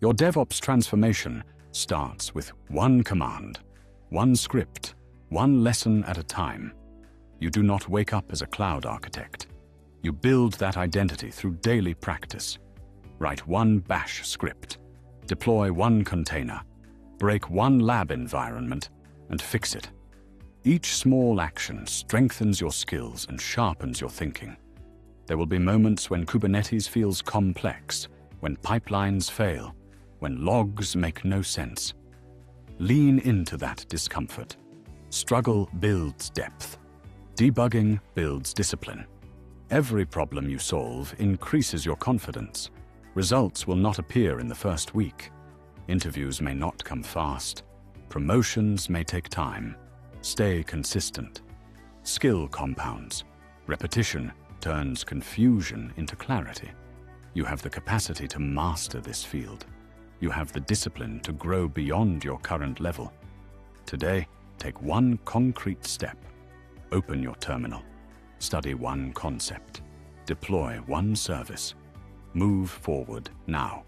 Your DevOps transformation starts with one command, one script, one lesson at a time. You do not wake up as a cloud architect. You build that identity through daily practice. Write one bash script, deploy one container, break one lab environment, and fix it. Each small action strengthens your skills and sharpens your thinking. There will be moments when Kubernetes feels complex, when pipelines fail, when logs make no sense. Lean into that discomfort. Struggle builds depth. Debugging builds discipline. Every problem you solve increases your confidence. Results will not appear in the first week. Interviews may not come fast. Promotions may take time. Stay consistent. Skill compounds. Repetition turns confusion into clarity. You have the capacity to master this field. You have the discipline to grow beyond your current level. Today, take one concrete step. Open your terminal. Study one concept. Deploy one service. Move forward now.